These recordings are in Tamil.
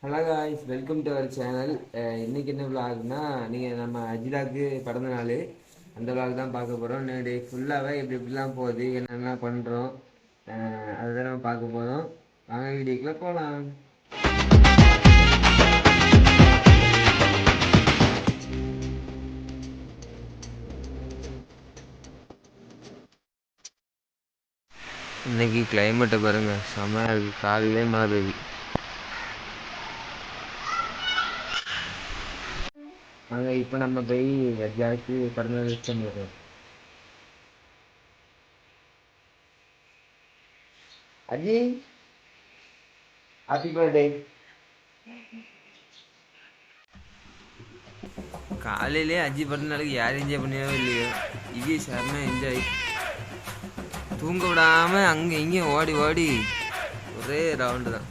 Hello guys, welcome to our channel. இன்றைக்கி என்ன விளாக்னா, நீங்கள் நம்ம அஜிலாக்கு பிறந்த நாள் அந்த விளாக் தான் பார்க்க போகிறோம். இன்னைக்கு ஃபுல்லாகவே எப்படிலாம் போகுது, என்னென்ன பண்ணுறோம், அதுதான் நம்ம பார்க்க போகிறோம். வாங்க வீடியோக்குள்ளே போகலாம். இன்னைக்கு கிளைமேட்டை பாருங்கள், செம்மையாக இருக்குது. காலையிலே மழை பெய்யுது. அங்கே இப்போ நம்ம போய் அஜிலாக்கு பிறந்த நாள் விஷ் பண்ணிடுறோம். அஜி, ஹாப்பி பர்த்டே. காலையிலே அஜி பிறந்த நாளுக்கு யாரும் என்ஜாய் பண்ணவே இல்லையோ, இது செம்ம என்ஜாய். தூங்க விடாம அங்கே இங்கேயும் ஓடி ஓடி ஒரே ரவுண்டு தான்.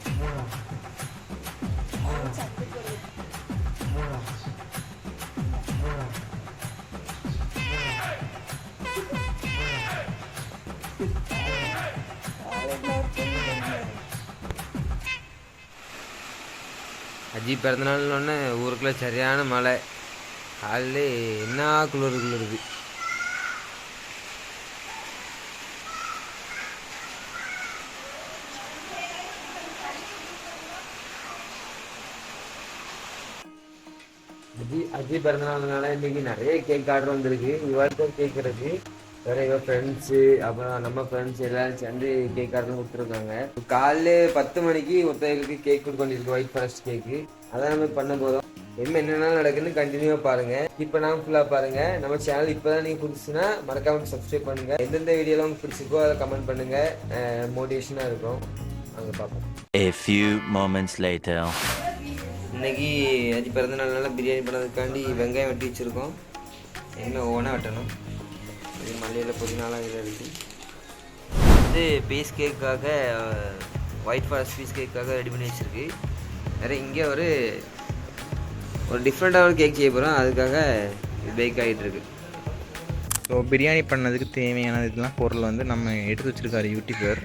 அஜி பிறந்தநாள்னு ஊருக்குள்ள சரியான மழை. காலையில என்ன குளிருக்கு. அஜி பிறந்தநாள்னால இன்னைக்கு நிறைய கேக் ஆர்டர் வந்திருக்கு. இவருக்கும் கேக் இருக்கு, வேற இவ ஃப்ரெண்ட்ஸு, அப்புறம் நம்ம ஃப்ரெண்ட்ஸ் எல்லாரும் சேர்ந்து கேக் ஆர்டர் கொடுத்துருக்காங்க. காலைல 10 மணிக்கு ஒருத்தருக்கு கேக் கொடுக்க ஒயிட் ஃபாரஸ்ட் கேக்கு. அதான் நம்ம பண்ண போதும். என்னென்ன நடக்குன்னு கண்டினியூவா பாருங்க. இப்போ நான் ஃபுல்லா பாருங்க. நம்ம சேனல் இப்பதான் நீங்க புடிச்சுன்னா மறக்காம சப்ஸ்கிரைப் பண்ணுங்க. எந்தெந்த வீடியோலாம் உங்களுக்கு பிடிச்சிருக்கோ அதை கமெண்ட் பண்ணுங்க, மோட்டிவேஷனா இருக்கும். அங்க பார்ப்போம். A few moments later. இன்னைக்கு அஜி பிறந்த நாள்னால பிரியாணி பண்ணதுக்காண்டி வெங்காயம் வெட்டி வச்சுருக்கோம். என்ன ஓனா வெட்டணும். இது மல்லியில் புதினாலாம் இதில் இருக்குது. இது பீஸ் கேக்காக, ஒயிட் ஃபாரஸ்ட் பீஸ் கேக்காக ரெடி பண்ணி வச்சுருக்கு. வேறு இங்கே ஒரு டிஃப்ரெண்ட்டாக ஒரு கேக் செய்ய போகிறோம். அதுக்காக பேக் ஆகிட்டுருக்கு. ஸோ பிரியாணி பண்ணதுக்கு தேவையான இதெல்லாம் பொருள் வந்து நம்ம எடுத்து வச்சுருக்காரு யூடியூபர்.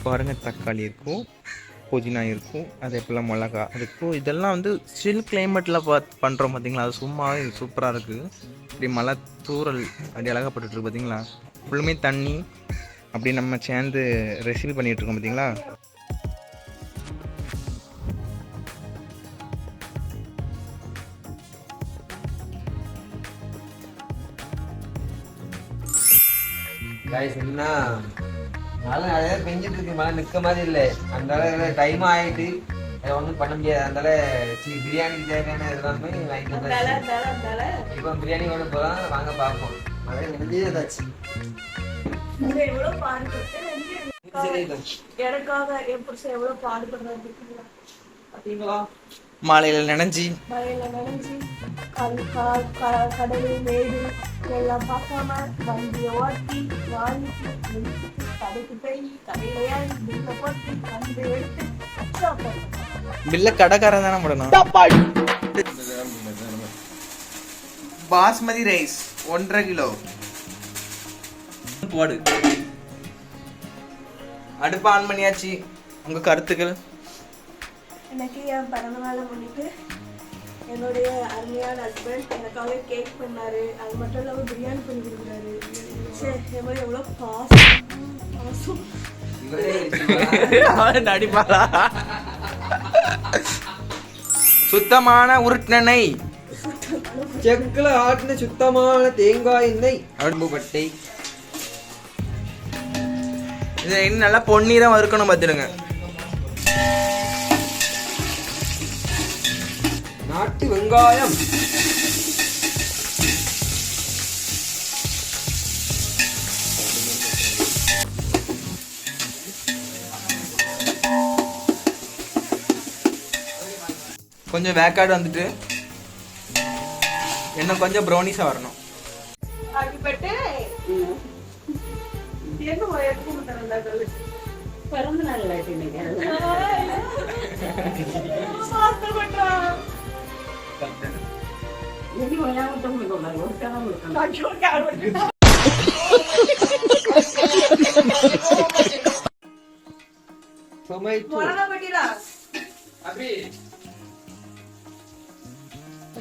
பாருங்கள், தக்காளி இருக்கும், புதினா இருக்கும், அதே போல் மிளகா அதுக்கும். இதெல்லாம் வந்து சில் கிளைமேட்டில் பண்ணுறோம் பார்த்தீங்களா, அது சும்மாவே சூப்பராக இருக்குது. இப்படி மழை தூரல் அப்படி அழகாக போட்டுட்ருக்கு பார்த்தீங்களா. ஃபுல்லுமே தண்ணி அப்படி நம்ம சேர்ந்து ரெசிபி பண்ணிகிட்ருக்கோம் பார்த்தீங்களா. என்ன மழை நிறைய பெஞ்சிட்டு இருக்கு. மழை நிற்க மாதிரி இல்லை. அதனால டைம் ஆகிட்டு ஒன்றும் பண்ண முடியாது. அதனால பிரியாணிக்கு தேவையான எல்லாமே வாங்கிட்டு இப்போ பிரியாணி கொண்டு போகலாம். வாங்க பார்ப்போம். மழை நினைஞ்சே ஏதாச்சு மழையில நினைஞ்சி கடலு மேடு எல்லாம் பார்க்காம வண்டியை ஓட்டி வாங்கிட்டு கடைக்கு போய் கடையில பில்ல போட்டு வந்து எடுத்து பில்ல கடைக்காரன் தானே போடணும். பாஸ்மதி ரைஸ் 1.5 கிலோ போடு. அடுப்பு ஆன் பண்ணியாச்சு. உங்க கருத்துக்கள்? எனக்கு என் பிறந்த நாளை முன்னிட்டு என்னுடைய அருமையான ஹஸ்பண்ட் எனக்காக கேக் பண்ணாரு. அது மட்டும் இல்லாமல் பிரியாணி பண்ணி கொடுக்குறாரு. சரி, எவ்வளோ பாசம் நடிப்பாளா. சுத்தமான உருட்டெண்ணெய், செக்கில் ஆட்டின சுத்தமான தேங்காய் எண்ணெய், அடும்புப்பட்டை. இதை இன்னும் நல்லா பொன்னீரம் வறுக்கணும் பார்த்துடுங்க. நாட்டு வெங்காயம், கொஞ்சம் வேக்காடு வந்துட்டு இன்னும் கொஞ்சம் ப்ரௌனிஸா வரணும். பிறந்த நாள்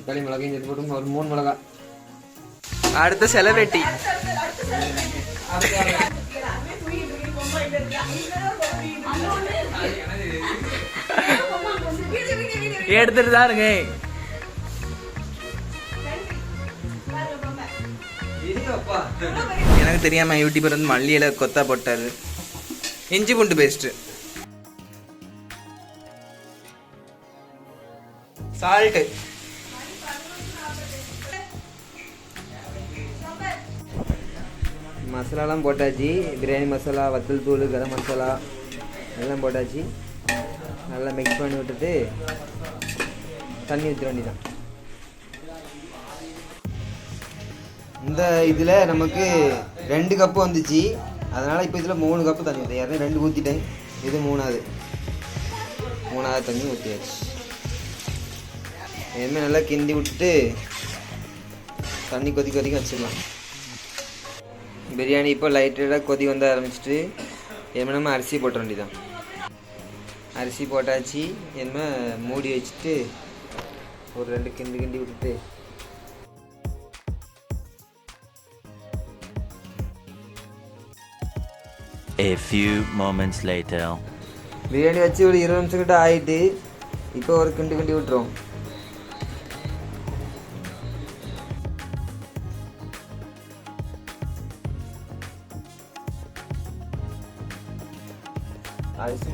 தக்காளி மிளகாயும் சேர்த்து போட்டு ஒரு 3 மிளகா. அடுத்த செலிபிரிட்டி எடுத்துட்டு தான் இருங்க. எனக்கு தெரியாம யூடியூபர் வந்து மல்லியில கொத்தா போட்டாரு. இஞ்சி பூண்டு பேஸ்ட், சால்ட், மசாலாலாம் போட்டாச்சு. பிரியாணி மசாலா, வத்தல் தூள், கரம் மசாலா எல்லாம் போட்டாச்சு. நல்லா மிக்ஸ் பண்ணி விட்டுட்டு தண்ணி ஊற்ற வேண்டியதான். இந்த இதில் நமக்கு 2 கப்பு வந்துச்சு. அதனால் இப்போ இதில் 3 கப்பு தண்ணி ஊற்றேன். யாரும் 2 ஊற்றிட்டேன், இது 3வது தண்ணி ஊற்றியாச்சு. இனிமேல் நல்லா கிண்டி விட்டுட்டு தண்ணி கொதிக்க வச்சிடலாம். பிரியாணி இப்போ லைட்டாக கொதி வந்து ஆரம்பிச்சிட்டு இனிமேல் நம்ம அரிசி போட்ட வேண்டியதான். அரிசி போட்டாச்சு. இனிமேல் மூடி வச்சுட்டு ஒரு 2 கிண்டி விட்டுட்டு A few moments later. Biryani வச்சு ஒரு 20 நிமிஷம் கிட்ட ஆகிட்டு இப்போ ஒரு கிண்டி விட்டுரும். அரிசி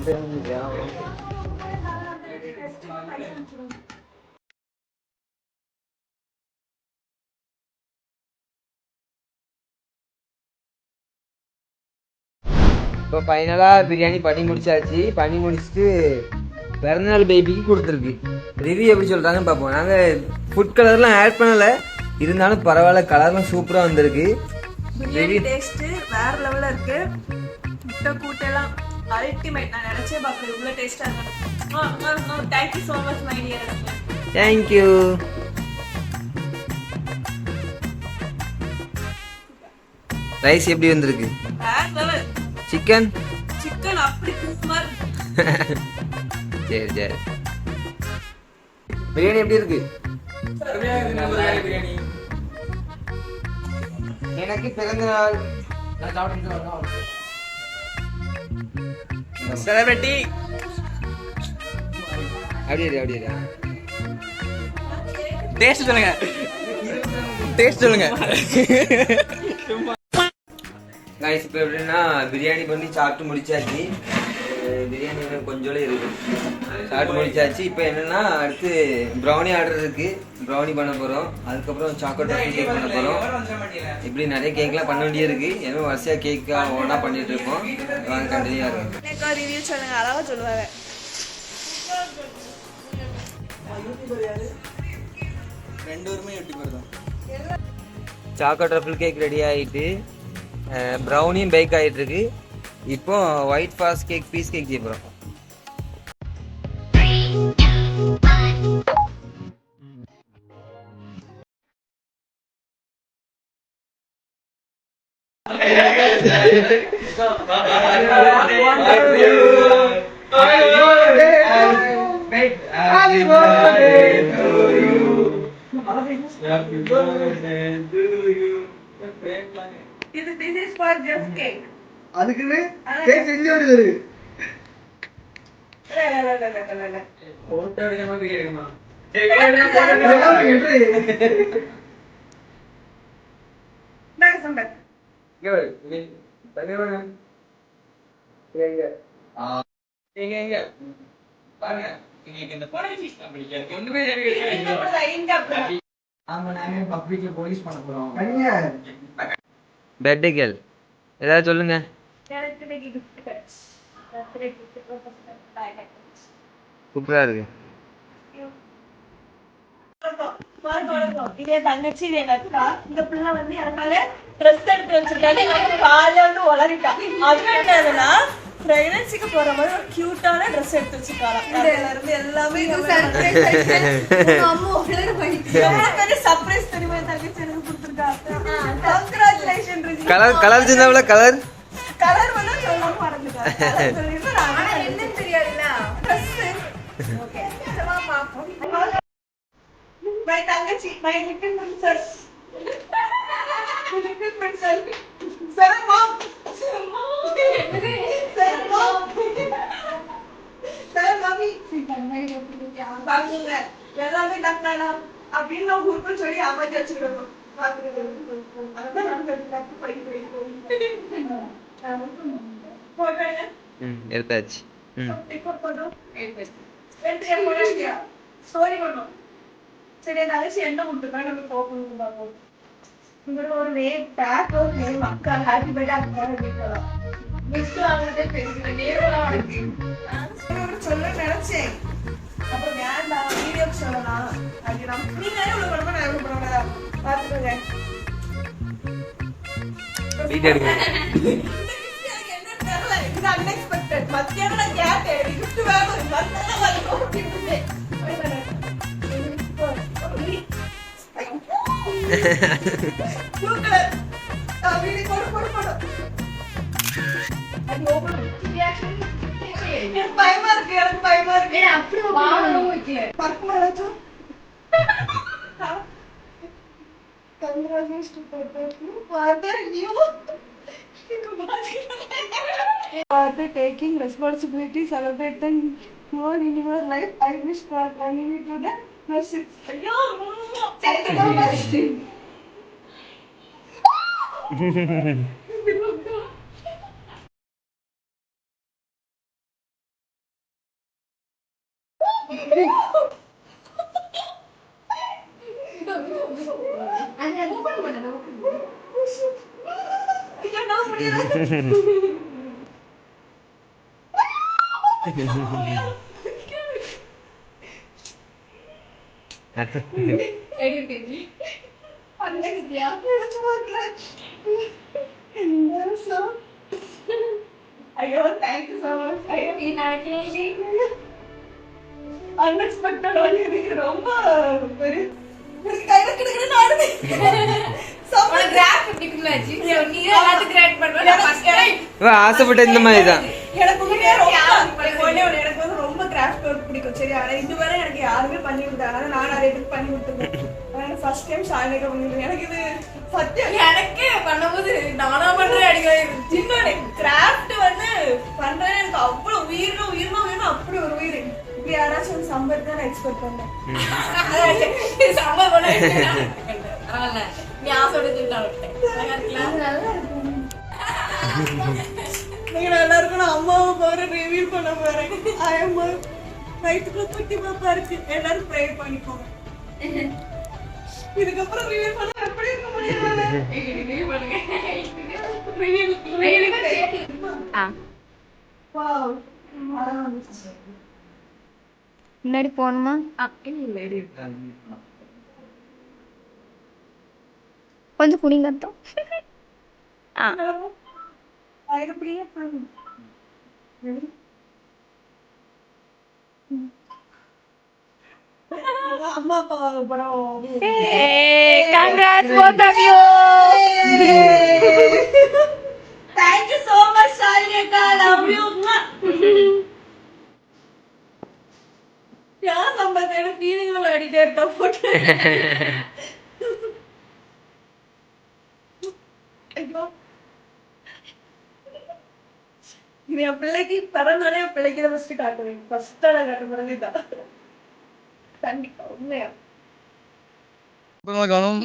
இப்போ ஃபைனலாக பிரியாணி பண்ணி முடிச்சாச்சு. பண்ணி முடிச்சுட்டு பிறந்தநாள் பேபிக்கு கொடுத்துருக்கு. ரிவ்யூ எப்படி சொல்கிறாங்கன்னு பார்ப்போம். நாங்கள் ஃபுட் கலர்லாம் ஆட் பண்ணலை, இருந்தாலும் பரவாயில்ல, கலர்லாம் சூப்பராக வந்திருக்கு. பிரியாணி டேஸ்ட்டு வேற லெவலில் இருக்கு. முட்டை கூட்டெல்லாம் அல்டிமேட். நான் நினச்சே பார்க்குறேன் இவ்வளோ டேஸ்ட்டாக இருக்கும். Thank you so much my dear. Thank you. Rice எப்படி வந்திருக்கு? வேற லெவல். சிக்கன் அப்படி சூப்பர். சரி பிரியாணி எப்படி இருக்கு? எனக்கு பிறந்த நாள் செலிபிரிட்டி அப்படியே டேஸ்ட் சொல்லுங்க. கைஸ் இப்போ எப்படின்னா பிரியாணி பண்ணி சாப்பிட்டு முடிச்சாச்சு. பிரியாணி கொஞ்சம் இருக்கு, சாப்பிட்டு முடிச்சாச்சு. இப்போ என்னன்னா அடுத்து ப்ரௌனி ஆர்டர் இருக்கு. ப்ரௌனி பண்ண போகிறோம். அதுக்கப்புறம் சாக்லேட் கேக் பண்ண போகிறோம். இப்படி நிறைய கேக்லாம் பண்ண வேண்டியது இருக்கு. ஏன்னா வரிசையாக கேக்காக ஒன்றா பண்ணிட்டு இருக்கோம். வாங்க கண்டினியூ இருக்கும். ரிவ்யூ சொல்லுங்க, அழகாக சொல்லுவாங்க. சாக்லேட் ரஃபிள் கேக் ரெடி ஆகிட்டு ப்ரௌனியும் பேக் ஆகிட்டு இருக்கு. இப்போ white forest cake, piece cake செய்ய போகிறோம். This is for just cake. அதுக்குன்னு கேக் செஞ்சு வருது. பர்த்டே கேர்ள் ஏதாவது சொல்லுங்க. சூப்பரா இருக்கு. இதே தங்கச்சி, இதே அக்கா. இந்த பிள்ளை வந்து எனக்காக ட்ரெஸ் எடுத்து வச்சிருக்காங்க. காலையில வந்து உளறிட்டா. அது என்னதுன்னா பிரெக்னன்சிக்கு போற மாதிரி ஒரு கியூட்டான ட்ரெஸ் எடுத்து வச்சிருக்காங்க. அதுல இருந்து எல்லாமே சர்ப்ரைஸ் தெரியுமா தங்கச்சி எனக்கு கொடுத்துருக்காங்க. கங்க்ராச்சுலேஷன். கலர் சின்னவள கலர் வந்து சொல்லவும் மறந்துட்டேன். என்னன்னு தெரியாதுல்ல. my தங்கச்சி my little princess little princess sir mom sir mommy பாருங்க எல்லாமே டாக்டர் அப்படின்னு நான் ஊருக்கு சொல்லி அமைச்சு வச்சுக்கணும் எடுத்தாச்சு. ஸ்டோரி பண்ணும். சரி தங்கச்சி என்ன கொடுத்துருக்கா நம்ம போகணும் பார்ப்போம். உங்களோட ஒரு நேம் டேக் ஒரு நேம் அக்கா ஹாப்பி பர்த்டே அக்கா அப்படிங்கலாம். மிஸ் ஆனதே பெரிய நேரம் சொல்ல நினைச்சேன். அப்புறம் வேண்டாம் வீடியோ சொல்லலாம் அப்படின்னா நீங்க எவ்வளவு படமா நான் எவ்வளவு படமா பார்த்துக்கோங்க. வீடியோ எடுங்க. என்ன தெரியல இது அன்எக்ஸ்பெக்டட். மத்தியானம் நான் கேட்டேன் gift வேணும் மத்தன வரணும் அப்படின்னு. சூப்பர். வீடியோ போடு. அது ஓபன் ரியாக்ஷன் பயமா இருக்கு. அப்படி வாங்கணும் வைக்கல. பர்ஃப்யூம் ஏதாச்சும் Congratulations to father you father taking responsibility, celebrate the more in your life. I wish for coming to the nurses. Ayyo, thank you so much. Ayyo, thank you so much. Unexpected only ரொம்ப பெரிய எனக்கு கையில கிடக்குறேன்னு ஆடுது. சம்மர் கிராஃப் பிடிக்கும்லாச்சி. நீ எல்லாத்துக்கும் கிரியேட் பண்ற. ஆசைப்பட்ட இந்த மாதிரி தான். எனக்கு எனக்கு வந்து ரொம்ப கிராஃப்ட் ஒர்க் பிடிக்கும். சரி ஆனா இதுவரை எனக்கு யாருமே பண்ணி கொடுத்தாங்க. நான் நிறைய பேருக்கு பண்ணி கொடுத்துருக்கேன். ஆனா ஃபர்ஸ்ட் டைம் ஷாலினிக்கு பண்ணிருக்கேன். எனக்கு இது சத்தியம் எனக்கு பண்ணும்போது நானா பண்றேன் அடிக்கடி. சின்ன கிராஃப்ட் வந்து பண்றேன் எனக்கு அவ்வளவு உயிர்னா அப்படி ஒரு உயிர். இப்படி யாராச்சும் சம்பர் தான் எக்ஸ்பெக்ட் பண்ணேன். சம்பர் பண்ண நீ ஆசோட நீங்க நல்லா இருக்கணும். அம்மாவை போற ரிவீல் பண்ண போறேன். அம்மா வயிற்றுக்குள்ள குட்டி பாப்பா இருக்கு. எல்லாரும் ப்ரே பண்ணிக்கோங்க. இதுக்கப்புறம் ரிவீல் பண்ண எப்படி இருக்க முடியும்? ரிவீல் பண்ணுங்க. வாவ் முன்னாடி போகணுமா? கொஞ்சம் குனிங்க அர்த்தம். அம்மா அப்பா படம். Congrats both of you. Thank you so much Shalini. Love you. யார் நம்ம எனக்கு ஃபீலிங்ல அடிட்டே இருக்கா போட்டு. ஐயோ இது என் பிள்ளைக்கு பிறந்தோடனே என் பிள்ளைக்கு தான் ஃபர்ஸ்ட் காட்டுவேன். ஃபர்ஸ்ட் நான் காட்ட போறது இதான். கண்டிப்பா உண்மையா காணும்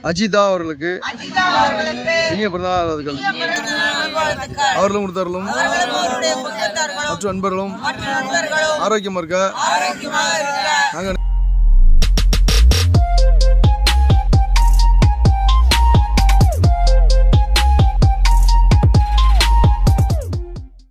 அஜிதா அவர்களுக்கு இனிய பிறந்தநாள் வாழ்த்துக்கள். அவர்களும் கொடுத்தார்களும் மற்ற நண்பர்களும் ஆரோக்கியமா இருக்க நாங்க